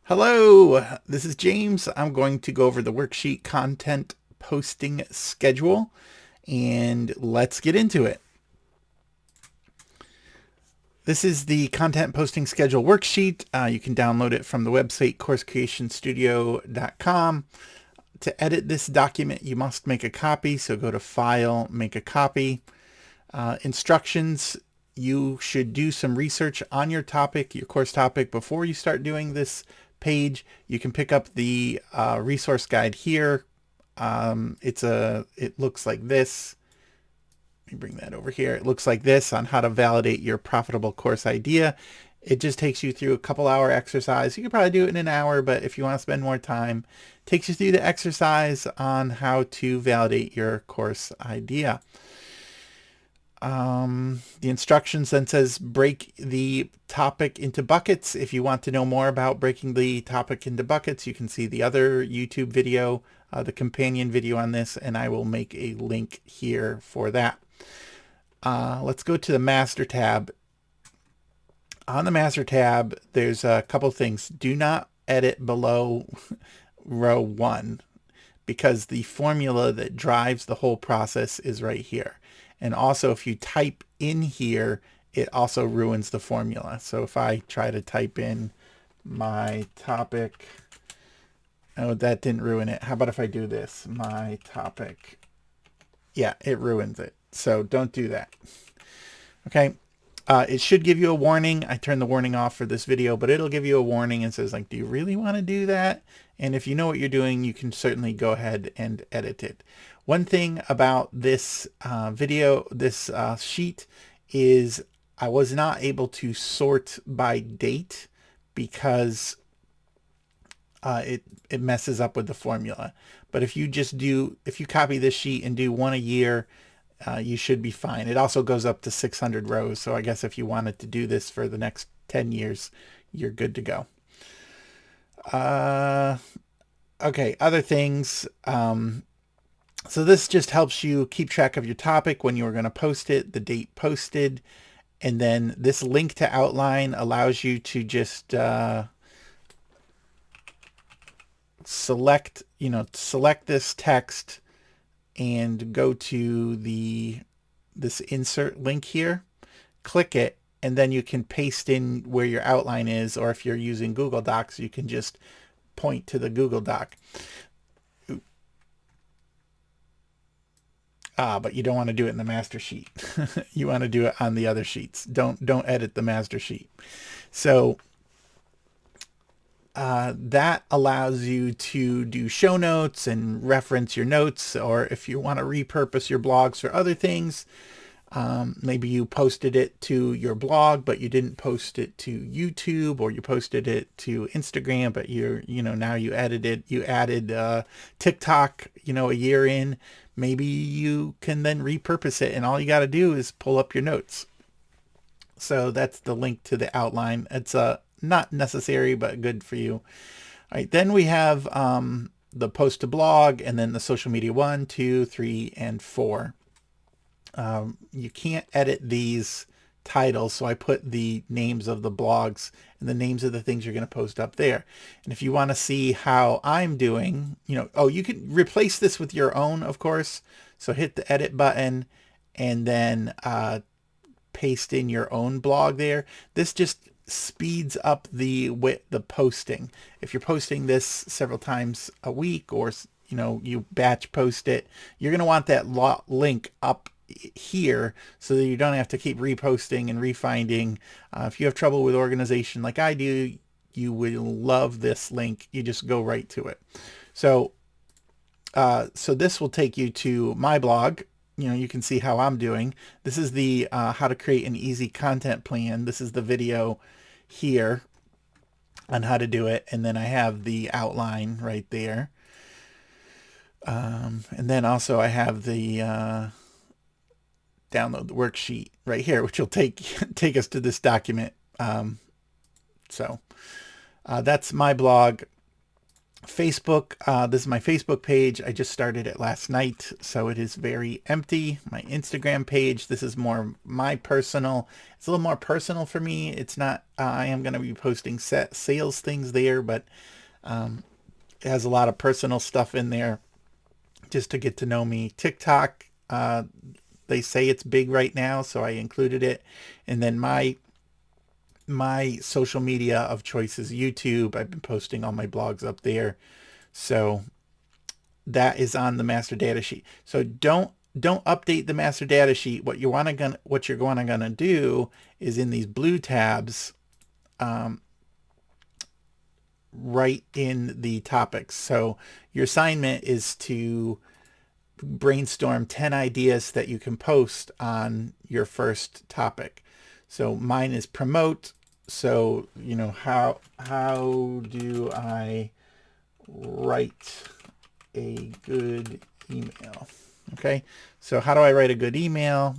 Hello, this is James. I'm going to go over the worksheet content posting schedule and let's get into it. This is the content posting schedule worksheet. You can download it from the website coursecreationstudio.com. To edit this document, you must make a copy. So go to File, Make a Copy. Instructions. You should do some research on your topic, your course topic, before you start doing this page. You can pick up the resource guide here. It looks like this. Let me bring that over here. It looks like this on how to validate your profitable course idea. It just takes you through a couple hour exercise. You could probably do it in an hour, but if you want to spend more time, it takes you through the exercise on how to validate your course idea. The instructions then says break the topic into buckets. If you want to know more about breaking the topic into buckets, you can see the other YouTube video, the companion video on this, and I will make a link here for that. Let's go to the master tab. On the master tab, there's a couple things. Do not edit below row 1 because the formula that drives the whole process is right here. And also if you type in here, it also ruins the formula. So if I try to type in my topic, oh, that didn't ruin it. How about if I do this, my topic? Yeah, it ruins it. So don't do that. Okay. It should give you a warning. I turned the warning off for this video, but it'll give you a warning and says like, do you really want to do that? And if you know what you're doing, you can certainly go ahead and edit it. One thing about this sheet is I was not able to sort by date because it messes up with the formula. But if you copy this sheet and do one a year, you should be fine. It also goes up to 600 rows. So I guess if you wanted to do this for the next 10 years, you're good to go. Okay, other things. So this just helps you keep track of your topic, when you are going to post it, the date posted, and then this link to outline allows you to just select this text and go to this insert link here, click it, and then you can paste in where your outline is, or if you're using Google Docs, you can just point to the Google Doc. But you don't want to do it in the master sheet. You want to do it on the other sheets. Don't edit the master sheet. So that allows you to do show notes and reference your notes, or if you want to repurpose your blogs for other things. Maybe you posted it to your blog, but you didn't post it to YouTube, or you posted it to Instagram, but now you added TikTok, a year in. Maybe you can then repurpose it, and all you got to do is pull up your notes. So that's the link to the outline. It's not necessary, but good for you. All right, then we have the post to blog, and then the social media 1, 2, 3, and 4. You can't edit these titles, so I put the names of the blogs and the names of the things you're going to post up there. And if you want to see how I'm doing, you can replace this with your own, of course. So hit the edit button and then paste in your own blog there. This just speeds up the posting. If you're posting this several times a week, or you batch post it, you're going to want that link up here so that you don't have to keep reposting and refinding. If you have trouble with organization like I do, you will love this link. You just go right to it. So this will take you to my blog. You can see how I'm doing. This is the how to create an easy content plan. This is the video here on how to do it. And then I have the outline right there. And then also I have the download the worksheet right here, which will take us to this document. So that's my blog. Facebook, this is my Facebook page. I just started it last night, so it is very empty. My Instagram page, this is more my personal. It's a little more personal for me. It's not, I am going to be posting sales things there, but it has a lot of personal stuff in there just to get to know me. TikTok, they say it's big right now, so I included it. And then my social media of choice is YouTube. I've been posting all my blogs up there. So that is on the master data sheet. So don't update the master data sheet. What you're gonna do is in these blue tabs, right in the topics. So your assignment is to brainstorm 10 ideas that you can post on your first topic. So mine is promote. So, you know, how do I write a good email? Okay. So how do I write a good email?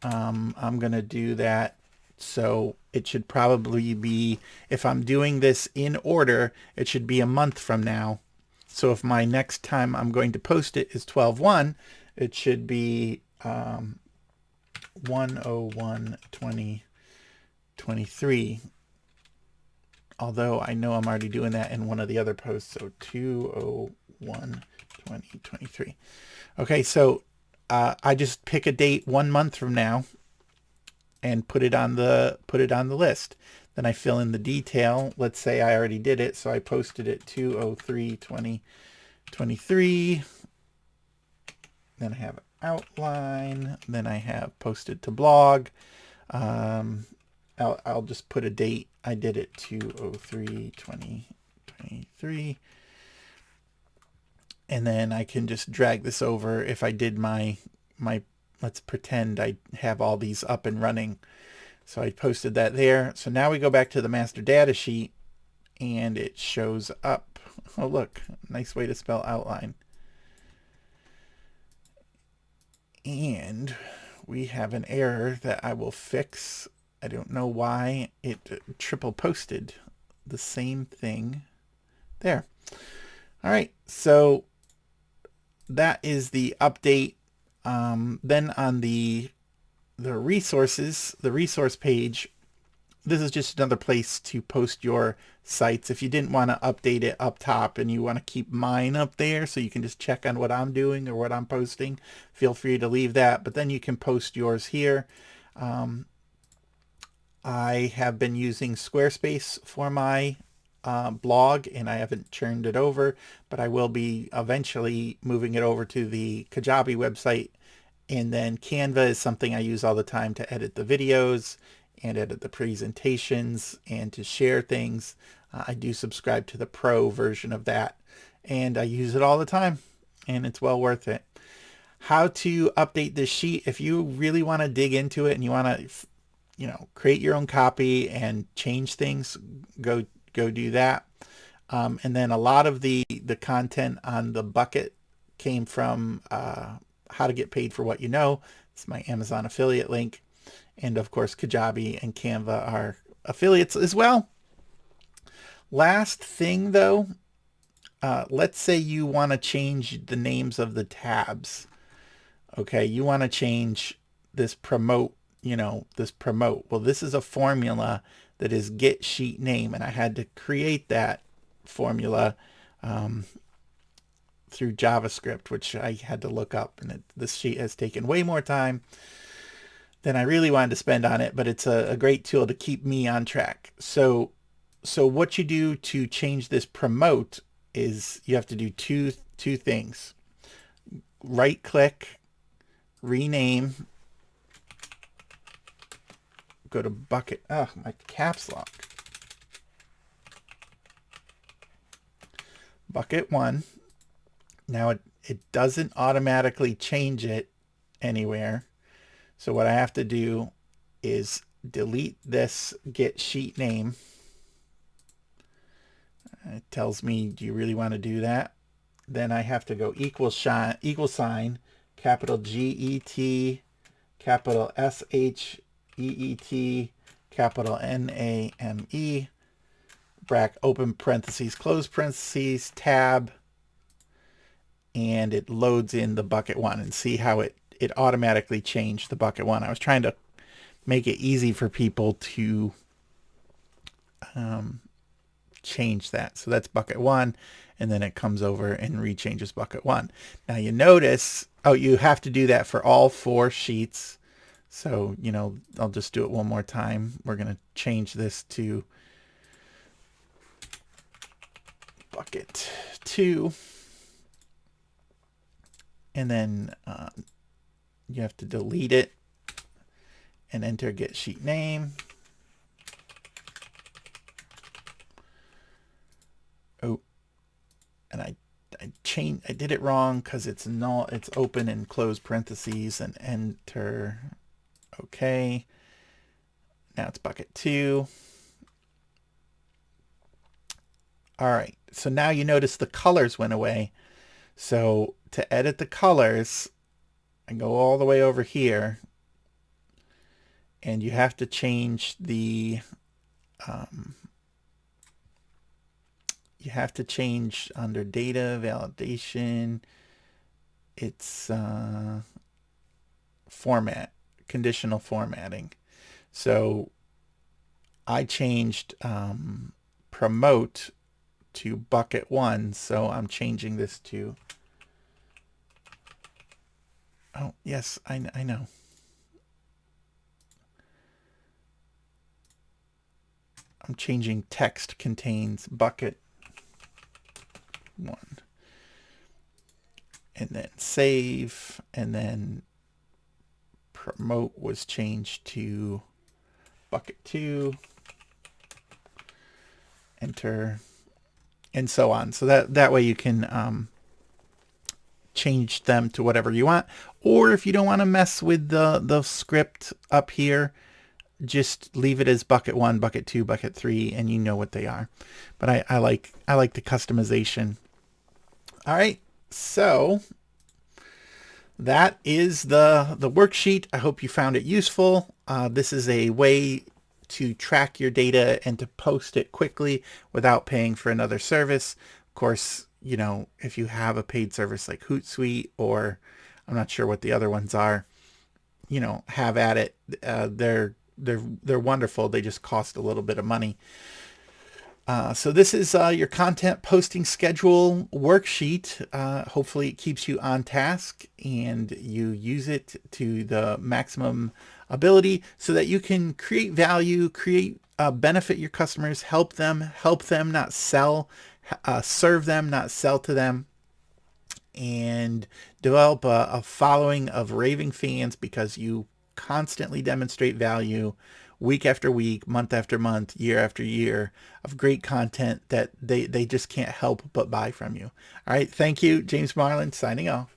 I'm going to do that. So it should probably be, if I'm doing this in order, it should be a month from now. So if my next time I'm going to post it is 12/1, it should be 1/01/2023. Although I know I'm already doing that in one of the other posts. So 2/01/2023. Okay, so I just pick a date 1 month from now and put it on the list. Then I fill in the detail. Let's say I already did it, so I posted it 2/03/2023. Then I have outline. Then I have posted to blog. I'll just put a date. I did it 2/03/2023. And then I can just drag this over. If I did my let's pretend I have all these up and running. So I posted that there. So now we go back to the master data sheet and it shows up. Oh, look, nice way to spell outline. And we have an error that I will fix. I don't know why it triple posted the same thing there. All right, so that is the update. Then on the resources, the resource page, this is just another place to post your sites. If you didn't want to update it up top and you want to keep mine up there so you can just check on what I'm doing or what I'm posting, feel free to leave that. But then you can post yours here. I have been using Squarespace for my blog, and I haven't churned it over, but I will be eventually moving it over to the Kajabi website. And then Canva is something I use all the time to edit the videos and edit the presentations and to share things. I do subscribe to the pro version of that, and I use it all the time, and it's well worth it. How to update this sheet? If you really want to dig into it and you want to, you know, create your own copy and change things, go do that. And then a lot of the content on the bucket came from How to Get Paid for What You Know. It's my Amazon affiliate link. And of course, Kajabi and Canva are affiliates as well. Last thing though, let's say you want to change the names of the tabs. Okay, you want to change this promote, you know, this promote. Well, this is a formula that is get sheet name, and I had to create that formula through JavaScript, which I had to look up, and this sheet has taken way more time than I really wanted to spend on it, but it's a great tool to keep me on track. So what you do to change this promote is you have to do two things. Right click, rename, go to bucket. Oh, my caps lock. Bucket 1. Now it doesn't automatically change it anywhere. So what I have to do is delete this get sheet name. It tells me, do you really want to do that? Then I have to go equal sign, capital GET, capital SHEET, capital NAME, open parentheses, close parentheses, tab, and it loads in the bucket one, and see how it automatically changed the bucket one. I was trying to make it easy for people to change that. So that's bucket one, and then it comes over and rechanges bucket one. Now you notice, oh, you have to do that for all 4 sheets. So, I'll just do it one more time. We're going to change this to bucket 2. And then you have to delete it and enter get sheet name. Oh, and I did it wrong because it's open and close parentheses and enter. Okay. Now it's bucket 2. All right. So now you notice the colors went away. So to edit the colors, I go all the way over here, and you have to change the you have to change under data validation. It's format, conditional formatting. So I changed promote to bucket 1. So I'm changing this to, oh yes, I know. I'm changing text contains bucket 1. And then save, and then promote was changed to bucket 2. Enter, and so on. So that way you can change them to whatever you want. Or if you don't want to mess with the script up here, just leave it as bucket 1, bucket 2, bucket 3, and you know what they are. But I like the customization. All right, so that is the worksheet. I hope you found it useful. This is a way to track your data and to post it quickly without paying for another service. Of course, if you have a paid service like Hootsuite, or I'm not sure what the other ones are, have at it. They're wonderful. They just cost a little bit of money. So this is your content posting schedule worksheet. Hopefully it keeps you on task and you use it to the maximum ability so that you can create value, benefit your customers, help them, not sell, serve them, not sell to them, and develop a following of raving fans because you constantly demonstrate value week after week, month after month, year after year of great content that they just can't help but buy from you. All right. Thank you. James Marlin signing off.